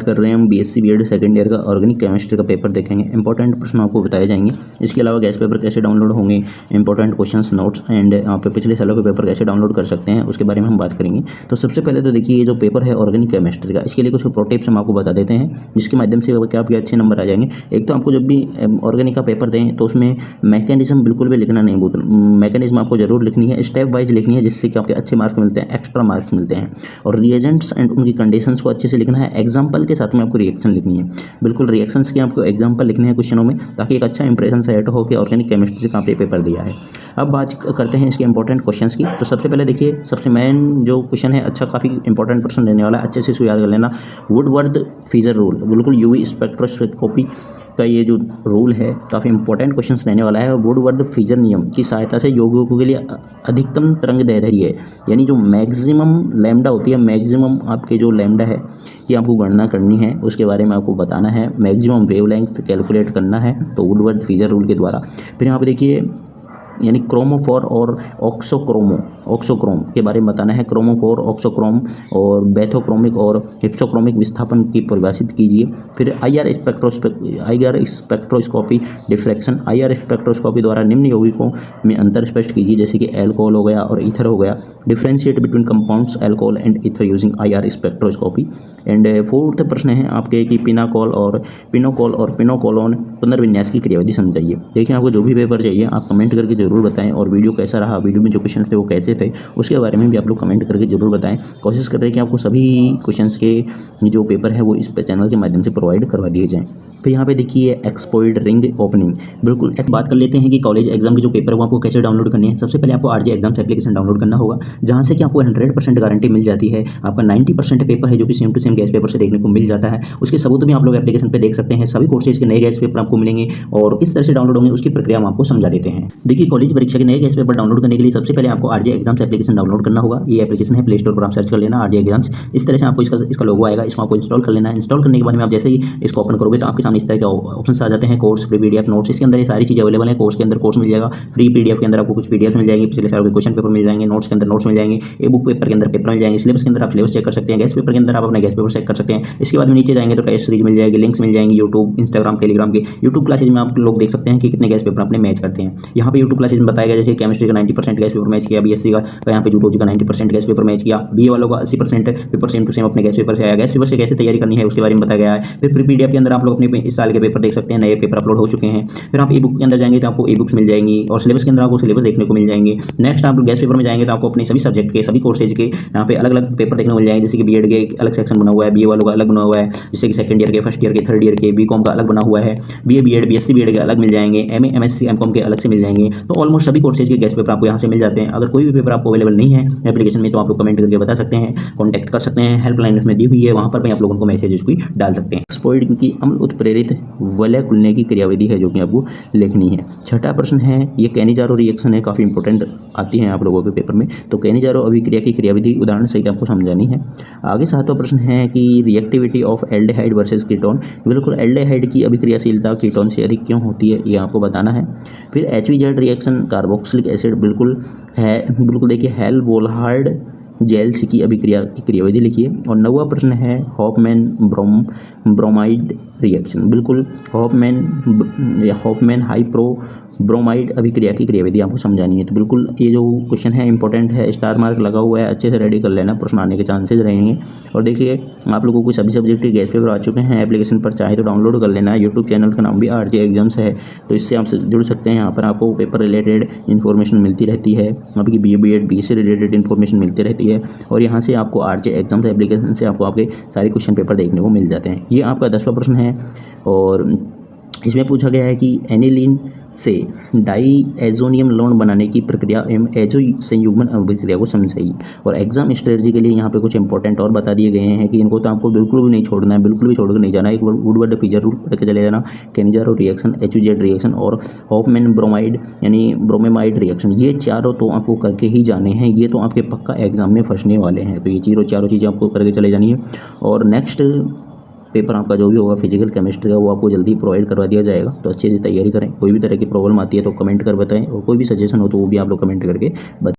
कर रहे हैं हम बीएससी बीएड सेकंड ईयर का ऑर्गेनिक केमिस्ट्री का पेपर देखेंगे। इंपॉर्टेंट प्रश्न आपको बताए जाएंगे। इसके अलावा गैस पेपर कैसे डाउनलोड होंगे, इंपॉर्टेंट क्वेश्चंस, नोट्स एंड आप पिछले सालों के पेपर कैसे डाउनलोड कर सकते हैं उसके बारे में हम बात करेंगे। तो सबसे पहले तो देखिए, ये जो पेपर है ऑर्गेनिक केमिस्ट्री का, इसके लिए कुछ प्रो टिप्स हम आपको बता देते हैं जिसके माध्यम से क्या आपके अच्छे नंबर आ जाएंगे। एक तो आपको जब भी ऑर्गेनिक का पेपर दें तो उसमें मैकेनिज्म बिल्कुल भी लिखना नहीं भूलना। मैकेनिज्म आपको जरूर लिखनी है, स्टेप वाइज लिखनी है, जिससे कि आपके अच्छे मार्क्स मिलते हैं, एक्स्ट्रा मार्क्स मिलते हैं। और रिएजेंट्स एंड उनकी कंडीशंस को अच्छे से लिखना है। एग्जाम्पल के साथ में आपको रिएक्शन लिखनी है, बिल्कुल रिएक्शंस के आपको एग्जाम्पल लिखने हैं क्वेश्चनों में, ताकि एक अच्छा इंप्रेशन सेट हो कि ऑर्गेनिक केमिस्ट्री का आपने पेपर दिया है। अब बात करते हैं इसके इंपॉर्टेंट क्वेश्चंस की। तो सबसे पहले देखिए, सबसे मेन जो क्वेश्चन है, अच्छा काफ़ी इंपॉर्टेंट प्रश्न रहने वाला है, अच्छे से इसको याद कर लेना। वुडवर्थ फीजर रूल, बिल्कुल यूवी स्पेक्ट्रोस्कोपी का ये जो रूल है काफ़ी इंपॉर्टेंट क्वेश्चंस रहने वाला है। वुडवर्थ फीजर नियम की सहायता से यौगिकों के लिए अधिकतम तरंगदैर्ध्य, यानी जो मैक्सिमम लैम्डा होती है, मैक्सिमम आपके जो लैम्डा है ये आपको गणना करनी है, उसके बारे में आपको बताना है। मैक्सिमम वेवलेंथ कैलकुलेट करना है तो वुडवर्थ फीजर रूल के द्वारा। फिर यहाँ पर देखिए, यानी क्रोमोफोर और ऑक्सोक्रोम के बारे में बताना है। क्रोमोफोर, ऑक्सोक्रोम और बेथोक्रोमिक और हिप्सोक्रोमिक विस्थापन की परिभाषित कीजिए। फिर IR spectroscopy diffraction, IR spectroscopy द्वारा निम्न यौगिकों में अंतर स्पष्ट कीजिए, जैसे कि एल्कोहल हो गया और ईथर हो गया। Differentiate between compounds alcohol and ether using IR spectroscopy. And fourth प्रश्न है आपके कि पिनाकोल और पिनोकोलोन पुनर्विन्यास की क्रियाविधि समझाइए। देखिए, आपको जो भी पेपर चाहिए आप कमेंट करके जरूर बताएं, और वीडियो कैसा रहा, वीडियो में जो क्वेश्चन थे वो कैसे थे उसके बारे में भी आप लोग कमेंट करके जरूर बताएं। कोशिश करते हैं कि आपको सभी क्वेश्चंस के जो पेपर है वो इस चैनल के माध्यम से प्रोवाइड करवा दिए जाएं। फिर यहाँ पे देखिए एक्सपोइड रिंग ओपनिंग, बिल्कुल एक बात कर लेते हैं कि कॉलेज एग्जाम के जो पेपर है वो आपको कैसे डाउनलोड करनी है। सबसे पहले आपको आरजे एग्जाम्स एप्लीकेशन डाउनलोड करना होगा, जहाँ से कि आपको 100% गारंटी मिल जाती है। आपका 90% पेपर है जो कि same to same guess paper से देखने को मिल जाता है। उसके सबूत भी आप लोग एप्लीकेशन पे देख सकते हैं। सभी कोर्सेज के नए गैस पेपर आपको मिलेंगे और किस तरह से डाउनलोड होंगे उसकी प्रक्रिया हम आपको समझा देते हैं। देखिए, कॉलेज परीक्षा के नए गैस पेपर डाउनलोड करने के लिए सबसे पहले आपको आरजे एग्जाम्स एप्लीकेशन डाउनलोड करना होगा। ये एप्लीकेशन है, प्ले स्टोर पर आप सर्च कर लेना आरजे एग्जाम्स। इस तरह से आपको इसका लोगो आएगा, इसको आपको इंस्टॉल कर लेना है। इंस्टॉल करने के बाद में आप जैसे ही इसको ओपन करोगे तो आपके सामने इस तरह के ऑप्शंस आ जाते हैं, कोर्स, फ्री पीडीएफ, नोट्स। इसके अंदर ये सारी चीज़ अवेलेबल है। कोर्स के अंदर कोर्स मिल जाएगा, फ्री पीडीएफ के अंदर आपको कुछ पीडीएफ मिल जाएंगे, पिछले साल के क्वेश्चन पेपर मिल जाएंगे, नोट्स के अंदर नोट्स मिल जाएंगे, ई बुक पेपर के अंदर पेपर मिल जाएंगे, सिलेबस के अंदर आप सिलेबस चेक कर सकते हैं, गैस पेपर के अंदर आप अपने गैस पेपर चेक कर सकते हैं। इसके बाद में नीचे जाएंगे तो टेस्ट सीरीज मिल जाएगी, लिंक्स मिल जाएंगे, यूट्यूब, इंस्टाग्राम, टेलीग्राम के। यूट्यूब क्लासेज में आप लोग देख सकते हैं कि कितने गैस पेपर अपने मैच करते हैं। यहाँ पे यूट्यूब क्लासेज में बताया गया, जैसे केमिस्ट्री का 90% गैस पेपर मैच किया, बीएससी का यहाँ पे जूलॉजी का 90% गैस पेपर मैच किया, बीए वालों का 80% पेपर सेम टू सेम अपने गैस पेपर से आया। गैस पेपर से कैसे तैयारी करनी है उसके बारे में बताया गया है। फिर पीडीएफ के अंदर आप लोग अपने इस साल के पेपर देख सकते हैं, नए पेपर अपलोड हो चुके हैं। फिर आप ई बुक के अंदर जाएंगे तो आपको ई बुक्स मिल जाएंगी और सिलेबस के अंदर आपको सिलेबस देखने को मिल जाएंगे। नेक्स्ट आप गैस पेपर में जाएंगे तो आपको अपने सभी सब्जेक्ट के, सभी कोर्सेज के यहाँ पे अलग अलग पेपर देखने को मिल जाएंगे, जैसे कि बीएड के अलग सेक्शन बना हुआ है, बीए वालों का अलग बना हुआ है, जैसे कि सेकंड ईयर के, फर्स्ट ईयर के, थर्ड ईयर के, बीकॉम का अलग बना हुआ है, बीए बीएड, बीएससी बीएड के अलग मिल जाएंगे, एमए एमएससी एमकॉम के अलग से मिल जाएंगे। तो ऑलमोस्ट सभी कोर्सेज के गैस पेपर आपको यहाँ से मिल जाते हैं। अगर कोई भी पेपर आपको अवेलेबल नहीं है एप्लीकेशन में तो आप लोग कमेंट करके बता सकते हैं, कॉन्टैक्ट कर सकते हैं, हेल्पलाइन उसमें दी हुई है, वहाँ पर भी आप लोगों को मैसेज भी डाल सकते हैं। एक्सपोइड की अम्ल उत्प्रेरित वलय खुलने की क्रियाविधि है जो कि आपको लिखनी है। छठा प्रश्न है, ये कैनिजारो रिएक्शन है, काफ़ी इंपॉर्टेंट आती है आप लोगों के पेपर में। तो कैनिजारो अभिक्रिया की क्रियाविधि उदाहरण सहित आपको समझानी है। आगे सातवां प्रश्न है कि reactivity of aldehyde versus ketone, बिल्कुल एल्डिहाइड की अभिक्रियाशीलता कीटोन से अधिक क्यों होती है ये आपको बताना है। फिर HVZ रिएक्शन कार्बोक्सिलिक एसिड, बिल्कुल देखिए हेल बोलहार्ड जेल्स की अभिक्रिया की क्रियाविधि लिखिए। और 9वां प्रश्न है हॉफमैन ब्रोमाइड रिएक्शन, बिल्कुल हॉफमैन हाइप्रो ब्रोमाइड अभिक्रिया की क्रियाविधि आपको समझानी है। तो बिल्कुल ये जो क्वेश्चन है इंपॉर्टेंट है, स्टार मार्क लगा हुआ है, अच्छे से रेडी कर लेना, प्रश्न आने के चांसेस रहेंगे। और देखिए, आप लोगों को सभी सब्जेक्ट के गैस पेपर आ चुके हैं, एप्लीकेशन पर चाहे तो डाउनलोड कर लेना है। यूट्यूब चैनल का नाम भी आरजे एग्जाम्स है, तो इससे आप जुड़ सकते हैं। यहाँ पर आपको पेपर रिलेटेड इन्फॉर्मेशन मिलती रहती है, आपकी BA BEd BSc related information मिलती रहती है। और यहाँ से आपको आरजे एग्जाम्स एप्लीकेशन से आपको आपके सारे क्वेश्चन पेपर देखने को मिल जाते हैं। ये आपका 10वां प्रश्न है और इसमें पूछा गया है कि एनिलीन से डाईएजोनियम लवण बनाने की प्रक्रिया एवं एजो संयुग्मन अभिक्रिया को समझाइए। और एग्जाम स्ट्रेटजी के लिए यहाँ पे कुछ इंपॉर्टेंट और बता दिए गए हैं कि इनको तो आपको बिल्कुल भी नहीं छोड़ना है, बिल्कुल भी छोड़कर नहीं जाना है। एक वुडवर्ड फीजर रूल पढ़ के चले जाना, कैनिजारो रिएक्शन, HVZ रिएक्शन और हॉफमैन ब्रोमाइड यानी ब्रोमेमाइड रिएक्शन, ये चारों तो आपको करके ही जाने हैं। ये तो आपके पक्का एग्जाम में फंसने वाले हैं, तो ये चारों चीज़ें आपको करके चले जानी है। और नेक्स्ट पेपर आपका जो भी होगा फिजिकल केमिस्ट्री का वो आपको जल्दी प्रोवाइड करवा दिया जाएगा, तो अच्छे से तैयारी करें। कोई भी तरह की प्रॉब्लम आती है तो कमेंट कर बताएं, और कोई भी सजेशन हो तो वो भी आप लोग कमेंट करके बताएं।